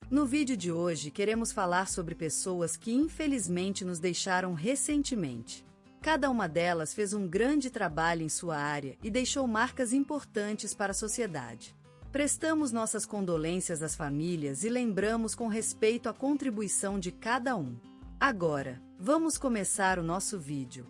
No vídeo de hoje queremos falar sobre pessoas que infelizmente nos deixaram recentemente. Cada uma delas fez um grande trabalho em sua área e deixou marcas importantes para a sociedade. Prestamos nossas condolências às famílias e lembramos com respeito a contribuição de cada um. Agora, vamos começar o nosso vídeo.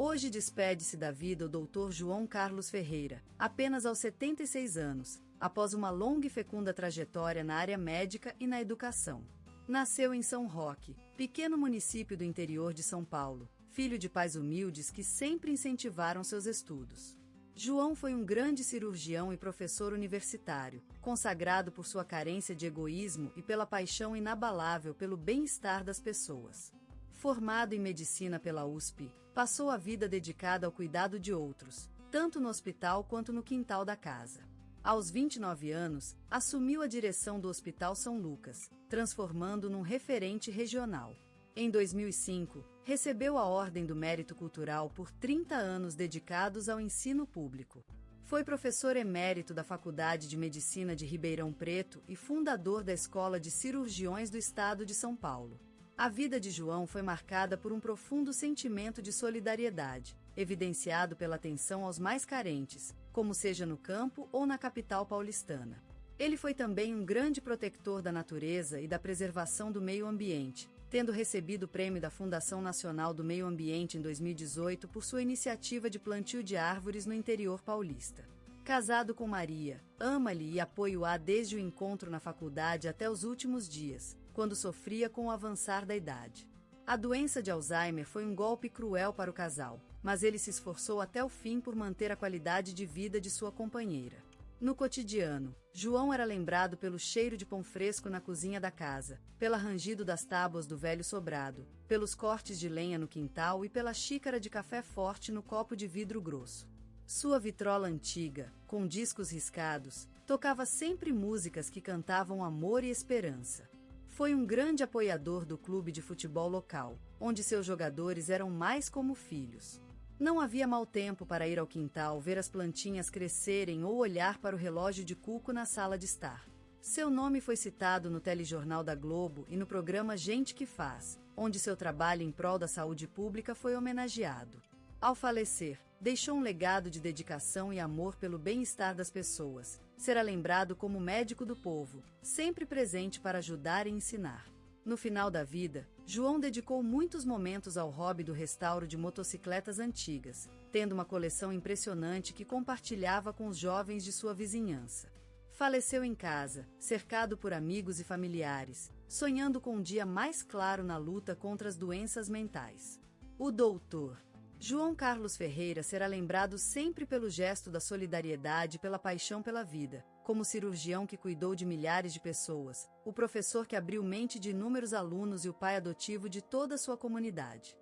Hoje despede-se da vida o Dr. João Carlos Ferreira, apenas aos 76 anos, após uma longa e fecunda trajetória na área médica e na educação. Nasceu em São Roque, pequeno município do interior de São Paulo, filho de pais humildes que sempre incentivaram seus estudos. João foi um grande cirurgião e professor universitário, consagrado por sua carência de egoísmo e pela paixão inabalável pelo bem-estar das pessoas. Formado em medicina pela USP, passou a vida dedicada ao cuidado de outros, tanto no hospital quanto no quintal da casa. Aos 29 anos, assumiu a direção do Hospital São Lucas, transformando num referente regional. Em 2005, recebeu a Ordem do Mérito Cultural por 30 anos dedicados ao ensino público. Foi professor emérito da Faculdade de Medicina de Ribeirão Preto e fundador da Escola de Cirurgiões do Estado de São Paulo. A vida de João foi marcada por um profundo sentimento de solidariedade, evidenciado pela atenção aos mais carentes, como seja no campo ou na capital paulistana. Ele foi também um grande protetor da natureza e da preservação do meio ambiente, tendo recebido o prêmio da Fundação Nacional do Meio Ambiente em 2018 por sua iniciativa de plantio de árvores no interior paulista. Casado com Maria, ama-lhe e apoio-a desde o encontro na faculdade até os últimos dias, quando sofria com o avançar da idade. A doença de Alzheimer foi um golpe cruel para o casal, mas ele se esforçou até o fim por manter a qualidade de vida de sua companheira. No cotidiano, João era lembrado pelo cheiro de pão fresco na cozinha da casa, pelo rangido das tábuas do velho sobrado, pelos cortes de lenha no quintal e pela xícara de café forte no copo de vidro grosso. Sua vitrola antiga, com discos riscados, tocava sempre músicas que cantavam amor e esperança. Foi um grande apoiador do clube de futebol local, onde seus jogadores eram mais como filhos. Não havia mau tempo para ir ao quintal ver as plantinhas crescerem ou olhar para o relógio de Cuco na sala de estar. Seu nome foi citado no telejornal da Globo e no programa Gente que Faz, onde seu trabalho em prol da saúde pública foi homenageado. Ao falecer, deixou um legado de dedicação e amor pelo bem-estar das pessoas. Será lembrado como médico do povo, sempre presente para ajudar e ensinar. No final da vida, João dedicou muitos momentos ao hobby do restauro de motocicletas antigas, tendo uma coleção impressionante que compartilhava com os jovens de sua vizinhança. Faleceu em casa, cercado por amigos e familiares, sonhando com um dia mais claro na luta contra as doenças mentais. O Dr. João Carlos Ferreira será lembrado sempre pelo gesto da solidariedade e pela paixão pela vida, como cirurgião que cuidou de milhares de pessoas, o professor que abriu mente de inúmeros alunos e o pai adotivo de toda a sua comunidade.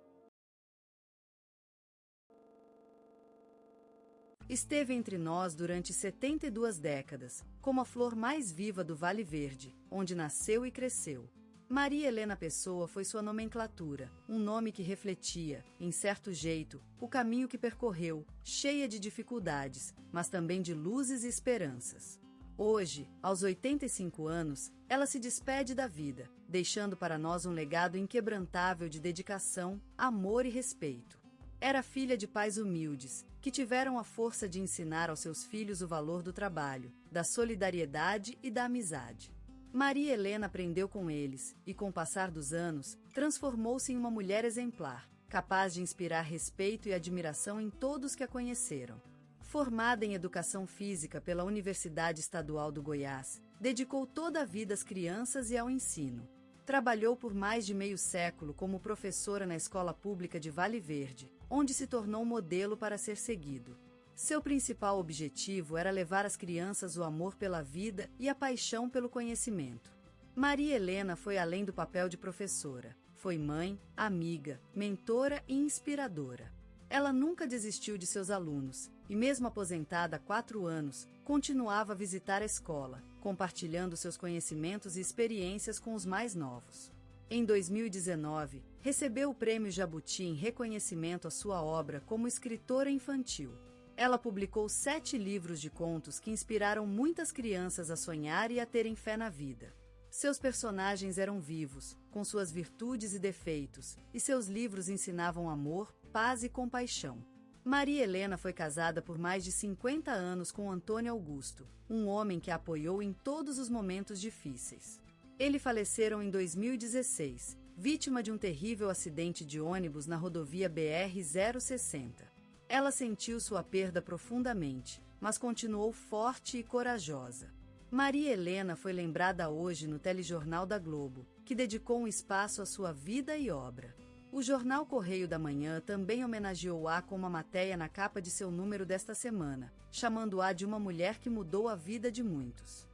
Esteve entre nós durante 72 décadas, como a flor mais viva do Vale Verde, onde nasceu e cresceu. Maria Helena Pessoa foi sua nomenclatura, um nome que refletia, em certo jeito, o caminho que percorreu, cheia de dificuldades, mas também de luzes e esperanças. Hoje, aos 85 anos, ela se despede da vida, deixando para nós um legado inquebrantável de dedicação, amor e respeito. Era filha de pais humildes, que tiveram a força de ensinar aos seus filhos o valor do trabalho, da solidariedade e da amizade. Maria Helena aprendeu com eles e, com o passar dos anos, transformou-se em uma mulher exemplar, capaz de inspirar respeito e admiração em todos que a conheceram. Formada em Educação Física pela Universidade Estadual do Goiás, dedicou toda a vida às crianças e ao ensino. Trabalhou por mais de meio século como professora na Escola Pública de Vale Verde, onde se tornou modelo para ser seguido. Seu principal objetivo era levar às crianças o amor pela vida e a paixão pelo conhecimento. Maria Helena foi além do papel de professora. Foi mãe, amiga, mentora e inspiradora. Ela nunca desistiu de seus alunos, e mesmo aposentada há 4 anos, continuava a visitar a escola, compartilhando seus conhecimentos e experiências com os mais novos. Em 2019, recebeu o Prêmio Jabuti em reconhecimento à sua obra como escritora infantil. Ela publicou 7 livros de contos que inspiraram muitas crianças a sonhar e a terem fé na vida. Seus personagens eram vivos, com suas virtudes e defeitos, e seus livros ensinavam amor, paz e compaixão. Maria Helena foi casada por mais de 50 anos com Antônio Augusto, um homem que a apoiou em todos os momentos difíceis. Eles faleceram em 2016, vítima de um terrível acidente de ônibus na rodovia BR-060. Ela sentiu sua perda profundamente, mas continuou forte e corajosa. Maria Helena foi lembrada hoje no telejornal da Globo, que dedicou um espaço à sua vida e obra. O jornal Correio da Manhã também homenageou-a com uma matéria na capa de seu número desta semana, chamando-a de uma mulher que mudou a vida de muitos.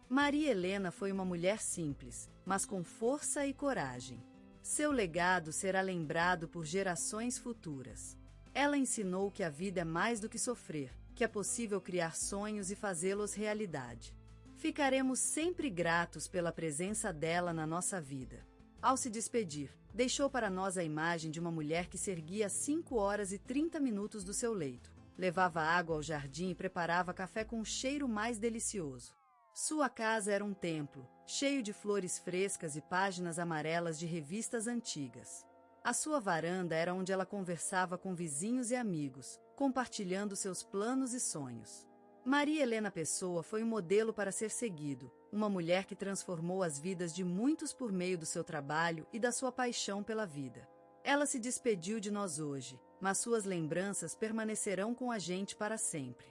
Maria Helena foi uma mulher simples, mas com força e coragem. Seu legado será lembrado por gerações futuras. Ela ensinou que a vida é mais do que sofrer, que é possível criar sonhos e fazê-los realidade. Ficaremos sempre gratos pela presença dela na nossa vida. Ao se despedir, deixou para nós a imagem de uma mulher que se erguia às 5 horas e 30 minutos do seu leito, levava água ao jardim e preparava café com um cheiro mais delicioso. Sua casa era um templo, cheio de flores frescas e páginas amarelas de revistas antigas. A sua varanda era onde ela conversava com vizinhos e amigos, compartilhando seus planos e sonhos. Maria Helena Pessoa foi um modelo para ser seguido, uma mulher que transformou as vidas de muitos por meio do seu trabalho e da sua paixão pela vida. Ela se despediu de nós hoje, mas suas lembranças permanecerão com a gente para sempre.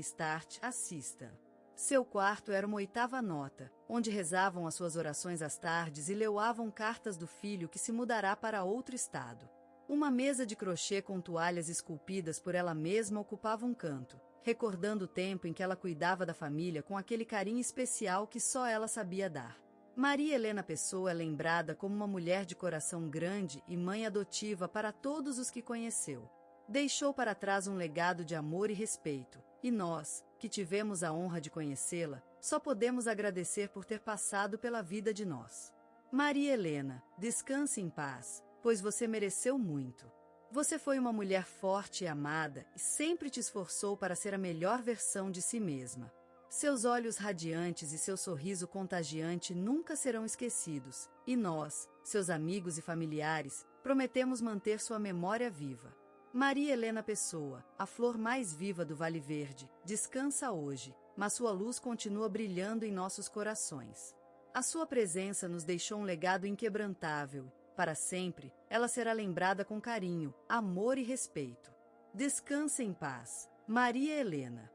_start, assista. Seu quarto era uma 8ª nota, onde rezavam as suas orações às tardes e levavam cartas do filho que se mudará para outro estado. Uma mesa de crochê com toalhas esculpidas por ela mesma ocupava um canto, recordando o tempo em que ela cuidava da família com aquele carinho especial que só ela sabia dar. Maria Helena Pessoa é lembrada como uma mulher de coração grande e mãe adotiva para todos os que conheceu. Deixou para trás um legado de amor e respeito, e nós, que tivemos a honra de conhecê-la, só podemos agradecer por ter passado pela vida de nós. Maria Helena, descanse em paz, pois você mereceu muito. Você foi uma mulher forte e amada e sempre te esforçou para ser a melhor versão de si mesma. Seus olhos radiantes e seu sorriso contagiante nunca serão esquecidos, e nós, seus amigos e familiares, prometemos manter sua memória viva. Maria Helena Pessoa, a flor mais viva do Vale Verde, descansa hoje, mas sua luz continua brilhando em nossos corações. A sua presença nos deixou um legado inquebrantável. Para sempre, ela será lembrada com carinho, amor e respeito. Descanse em paz, Maria Helena.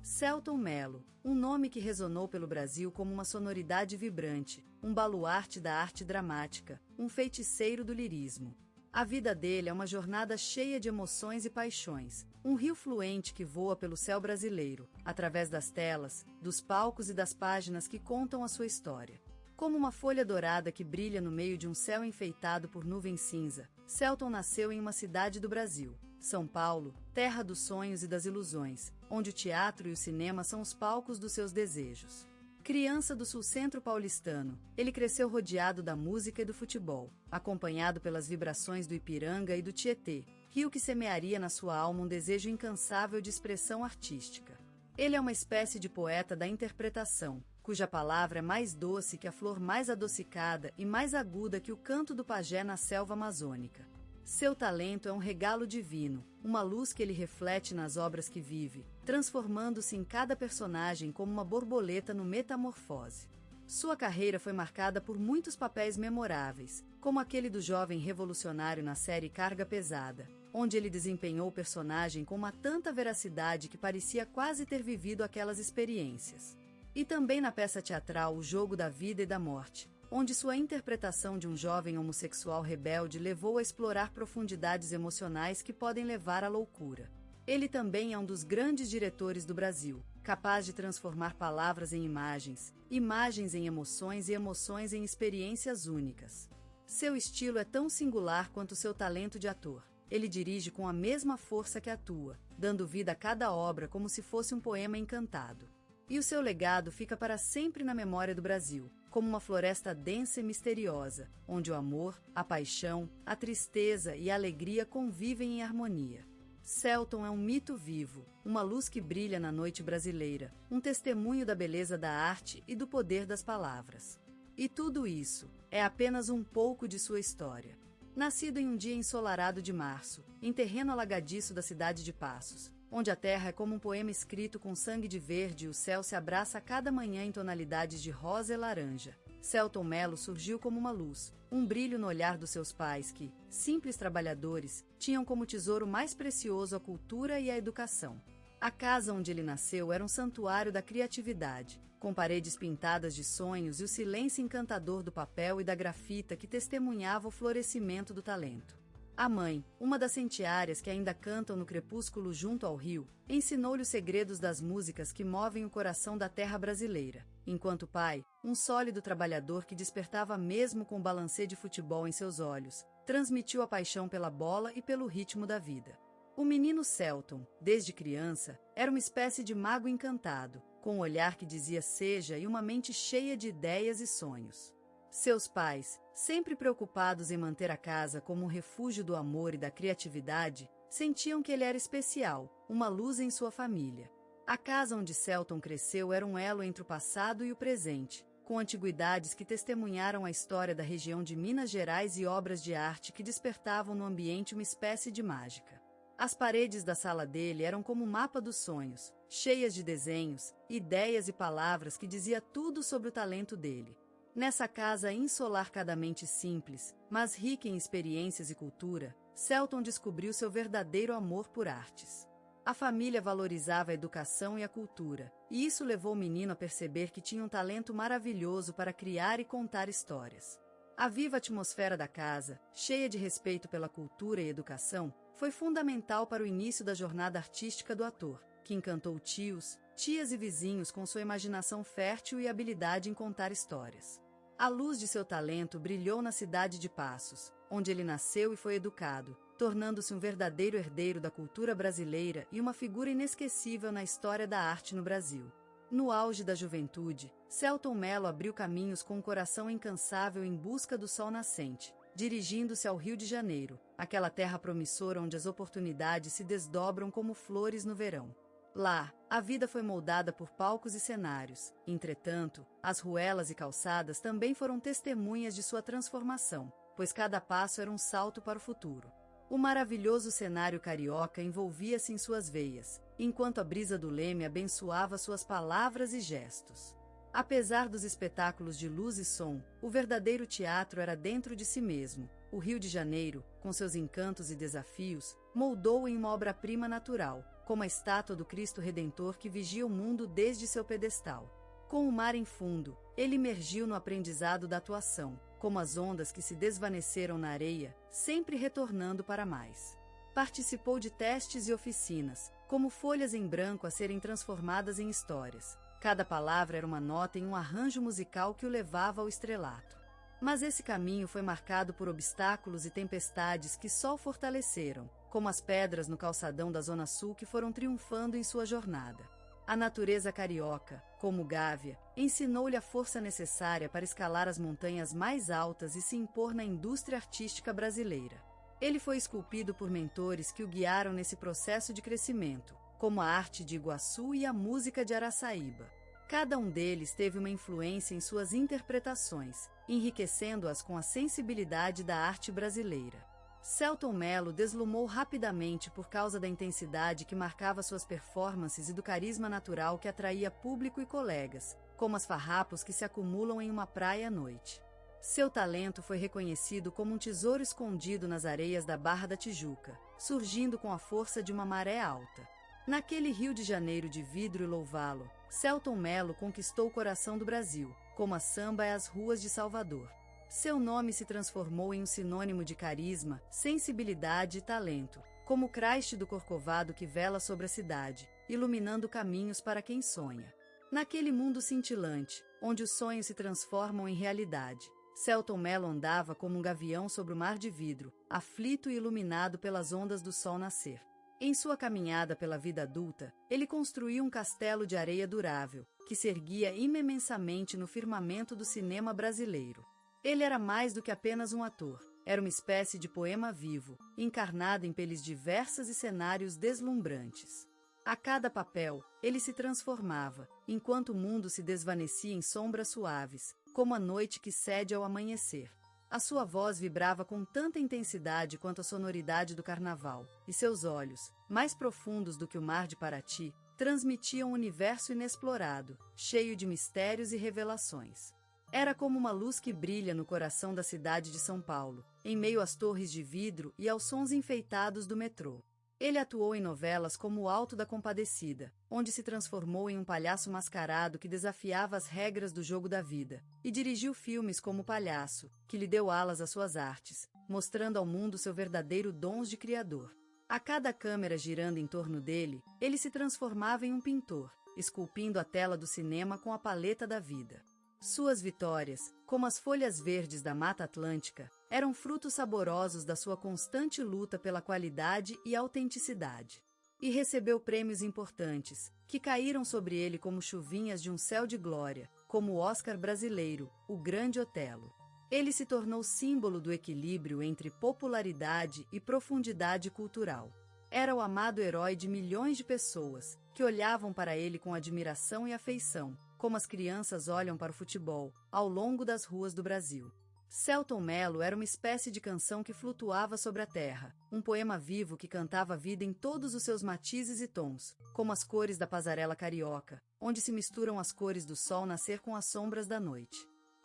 Selton Mello, um nome que ressonou pelo Brasil como uma sonoridade vibrante, um baluarte da arte dramática, um feiticeiro do lirismo. A vida dele é uma jornada cheia de emoções e paixões, um rio fluente que voa pelo céu brasileiro, através das telas, dos palcos e das páginas que contam a sua história. Como uma folha dourada que brilha no meio de um céu enfeitado por nuvem cinza, Selton nasceu em uma cidade do Brasil, São Paulo, terra dos sonhos e das ilusões, onde o teatro e o cinema são os palcos dos seus desejos. Criança do sul-centro paulistano, ele cresceu rodeado da música e do futebol, acompanhado pelas vibrações do Ipiranga e do Tietê, rio que semearia na sua alma um desejo incansável de expressão artística. Ele é uma espécie de poeta da interpretação, cuja palavra é mais doce que a flor mais adocicada e mais aguda que o canto do pajé na selva amazônica. Seu talento é um regalo divino, uma luz que ele reflete nas obras que vive, transformando-se em cada personagem como uma borboleta no Metamorfose. Sua carreira foi marcada por muitos papéis memoráveis, como aquele do jovem revolucionário na série Carga Pesada, onde ele desempenhou o personagem com uma tanta veracidade que parecia quase ter vivido aquelas experiências. E também na peça teatral O Jogo da Vida e da Morte, onde sua interpretação de um jovem homossexual rebelde levou a explorar profundidades emocionais que podem levar à loucura. Ele também é um dos grandes diretores do Brasil, capaz de transformar palavras em imagens, imagens em emoções e emoções em experiências únicas. Seu estilo é tão singular quanto seu talento de ator. Ele dirige com a mesma força que atua, dando vida a cada obra como se fosse um poema encantado. E o seu legado fica para sempre na memória do Brasil, como uma floresta densa e misteriosa, onde o amor, a paixão, a tristeza e a alegria convivem em harmonia. Selton é um mito vivo, uma luz que brilha na noite brasileira, um testemunho da beleza da arte e do poder das palavras. E tudo isso é apenas um pouco de sua história. Nascido em um dia ensolarado de março, em terreno alagadiço da cidade de Passos, onde a terra é como um poema escrito com sangue de verde e o céu se abraça a cada manhã em tonalidades de rosa e laranja, Selton Mello surgiu como uma luz, um brilho no olhar dos seus pais que, simples trabalhadores, tinham como tesouro mais precioso a cultura e a educação. A casa onde ele nasceu era um santuário da criatividade, com paredes pintadas de sonhos e o silêncio encantador do papel e da grafita que testemunhava o florescimento do talento. A mãe, uma das centenárias que ainda cantam no crepúsculo junto ao rio, ensinou-lhe os segredos das músicas que movem o coração da terra brasileira, enquanto o pai, um sólido trabalhador que despertava mesmo com o balancê de futebol em seus olhos, transmitiu a paixão pela bola e pelo ritmo da vida. O menino Selton, desde criança, era uma espécie de mago encantado, com um olhar que dizia seja e uma mente cheia de ideias e sonhos. Seus pais, sempre preocupados em manter a casa como um refúgio do amor e da criatividade, sentiam que ele era especial, uma luz em sua família. A casa onde Selton cresceu era um elo entre o passado e o presente, com antiguidades que testemunharam a história da região de Minas Gerais e obras de arte que despertavam no ambiente uma espécie de mágica. As paredes da sala dele eram como um mapa dos sonhos, cheias de desenhos, ideias e palavras que dizia tudo sobre o talento dele. Nessa casa ensolarcadamente simples, mas rica em experiências e cultura, Selton descobriu seu verdadeiro amor por artes. A família valorizava a educação e a cultura, e isso levou o menino a perceber que tinha um talento maravilhoso para criar e contar histórias. A viva atmosfera da casa, cheia de respeito pela cultura e educação, foi fundamental para o início da jornada artística do ator, que encantou tios, tias e vizinhos com sua imaginação fértil e habilidade em contar histórias. A luz de seu talento brilhou na cidade de Passos, onde ele nasceu e foi educado, tornando-se um verdadeiro herdeiro da cultura brasileira e uma figura inesquecível na história da arte no Brasil. No auge da juventude, Selton Mello abriu caminhos com um coração incansável em busca do sol nascente, dirigindo-se ao Rio de Janeiro, aquela terra promissora onde as oportunidades se desdobram como flores no verão. Lá, a vida foi moldada por palcos e cenários. Entretanto, as ruelas e calçadas também foram testemunhas de sua transformação, pois cada passo era um salto para o futuro. O maravilhoso cenário carioca envolvia-se em suas veias, enquanto a brisa do Leme abençoava suas palavras e gestos. Apesar dos espetáculos de luz e som, o verdadeiro teatro era dentro de si mesmo. O Rio de Janeiro, com seus encantos e desafios, moldou-o em uma obra-prima natural, como a estátua do Cristo Redentor que vigia o mundo desde seu pedestal. Com o mar em fundo, ele emergiu no aprendizado da atuação, como as ondas que se desvaneceram na areia, sempre retornando para mais. Participou de testes e oficinas, como folhas em branco a serem transformadas em histórias. Cada palavra era uma nota em um arranjo musical que o levava ao estrelato. Mas esse caminho foi marcado por obstáculos e tempestades que só o fortaleceram, como as pedras no calçadão da Zona Sul que foram triunfando em sua jornada. A natureza carioca, como Gávea, ensinou-lhe a força necessária para escalar as montanhas mais altas e se impor na indústria artística brasileira. Ele foi esculpido por mentores que o guiaram nesse processo de crescimento, como a arte de Iguaçu e a música de Araçaíba. Cada um deles teve uma influência em suas interpretações, enriquecendo-as com a sensibilidade da arte brasileira. Selton Mello deslumou rapidamente por causa da intensidade que marcava suas performances e do carisma natural que atraía público e colegas, como as farrapos que se acumulam em uma praia à noite. Seu talento foi reconhecido como um tesouro escondido nas areias da Barra da Tijuca, surgindo com a força de uma maré alta. Naquele Rio de Janeiro de vidro e louvá-lo, Selton Mello conquistou o coração do Brasil, como a samba é as ruas de Salvador. Seu nome se transformou em um sinônimo de carisma, sensibilidade e talento, como o Christ do Corcovado que vela sobre a cidade, iluminando caminhos para quem sonha. Naquele mundo cintilante, onde os sonhos se transformam em realidade, Selton Mello andava como um gavião sobre o mar de vidro, aflito e iluminado pelas ondas do sol nascer. Em sua caminhada pela vida adulta, ele construiu um castelo de areia durável, que se erguia imensamente no firmamento do cinema brasileiro. Ele era mais do que apenas um ator, era uma espécie de poema vivo, encarnado em peles diversas e cenários deslumbrantes. A cada papel, ele se transformava, enquanto o mundo se desvanecia em sombras suaves, como a noite que cede ao amanhecer. A sua voz vibrava com tanta intensidade quanto a sonoridade do carnaval, e seus olhos, mais profundos do que o mar de Paraty, transmitiam um universo inexplorado, cheio de mistérios e revelações. Era como uma luz que brilha no coração da cidade de São Paulo, em meio às torres de vidro e aos sons enfeitados do metrô. Ele atuou em novelas como O Alto da Compadecida, onde se transformou em um palhaço mascarado que desafiava as regras do jogo da vida, e dirigiu filmes como O Palhaço, que lhe deu alas às suas artes, mostrando ao mundo seu verdadeiro dom de criador. A cada câmera girando em torno dele, ele se transformava em um pintor, esculpindo a tela do cinema com a paleta da vida. Suas vitórias, como as folhas verdes da Mata Atlântica, eram frutos saborosos da sua constante luta pela qualidade e autenticidade. E recebeu prêmios importantes, que caíram sobre ele como chuvinhas de um céu de glória, como o Oscar brasileiro, o Grande Otelo. Ele se tornou símbolo do equilíbrio entre popularidade e profundidade cultural. Era o amado herói de milhões de pessoas, que olhavam para ele com admiração e afeição, como as crianças olham para o futebol, ao longo das ruas do Brasil. Selton Mello era uma espécie de canção que flutuava sobre a terra, um poema vivo que cantava a vida em todos os seus matizes e tons, como as cores da passarela carioca, onde se misturam as cores do sol nascer com as sombras da noite.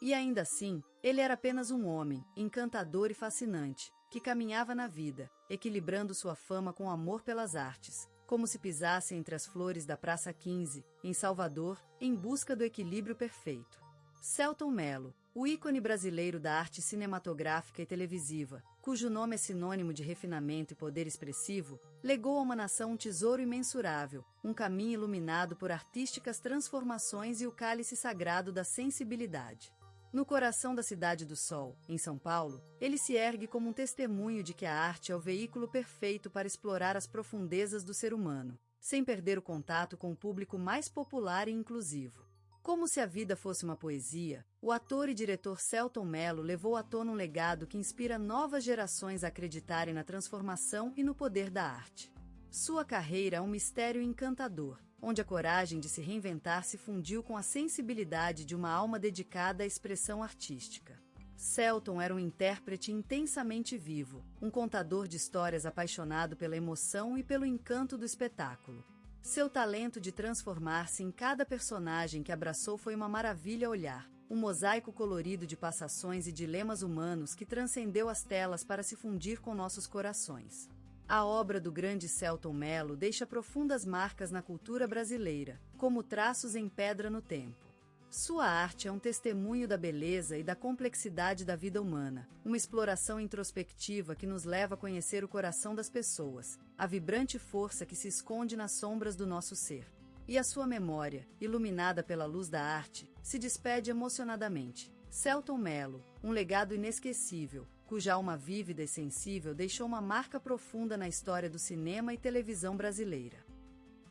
E ainda assim, ele era apenas um homem, encantador e fascinante, que caminhava na vida, equilibrando sua fama com amor pelas artes, como se pisasse entre as flores da Praça 15, em Salvador, em busca do equilíbrio perfeito. Selton Mello, o ícone brasileiro da arte cinematográfica e televisiva, cujo nome é sinônimo de refinamento e poder expressivo, legou a uma nação um tesouro imensurável, um caminho iluminado por artísticas transformações e o cálice sagrado da sensibilidade. No coração da Cidade do Sol, em São Paulo, ele se ergue como um testemunho de que a arte é o veículo perfeito para explorar as profundezas do ser humano, sem perder o contato com o público mais popular e inclusivo. Como se a vida fosse uma poesia, o ator e diretor Selton Mello levou à tona um legado que inspira novas gerações a acreditarem na transformação e no poder da arte. Sua carreira é um mistério encantador, onde a coragem de se reinventar se fundiu com a sensibilidade de uma alma dedicada à expressão artística. Selton era um intérprete intensamente vivo, um contador de histórias apaixonado pela emoção e pelo encanto do espetáculo. Seu talento de transformar-se em cada personagem que abraçou foi uma maravilha olhar, um mosaico colorido de passações e dilemas humanos que transcendeu as telas para se fundir com nossos corações. A obra do grande Selton Mello deixa profundas marcas na cultura brasileira, como traços em pedra no tempo. Sua arte é um testemunho da beleza e da complexidade da vida humana, uma exploração introspectiva que nos leva a conhecer o coração das pessoas, a vibrante força que se esconde nas sombras do nosso ser. E a sua memória, iluminada pela luz da arte, se despede emocionadamente. Selton Mello, um legado inesquecível, cuja alma vívida e sensível deixou uma marca profunda na história do cinema e televisão brasileira.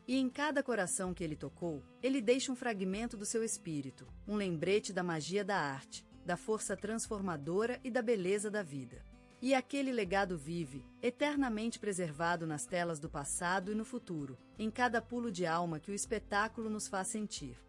E em cada coração que ele tocou, ele deixa um fragmento do seu espírito, um lembrete da magia da arte, da força transformadora e da beleza da vida. E aquele legado vive, eternamente preservado nas telas do passado e no futuro, em cada pulo de alma que o espetáculo nos faz sentir.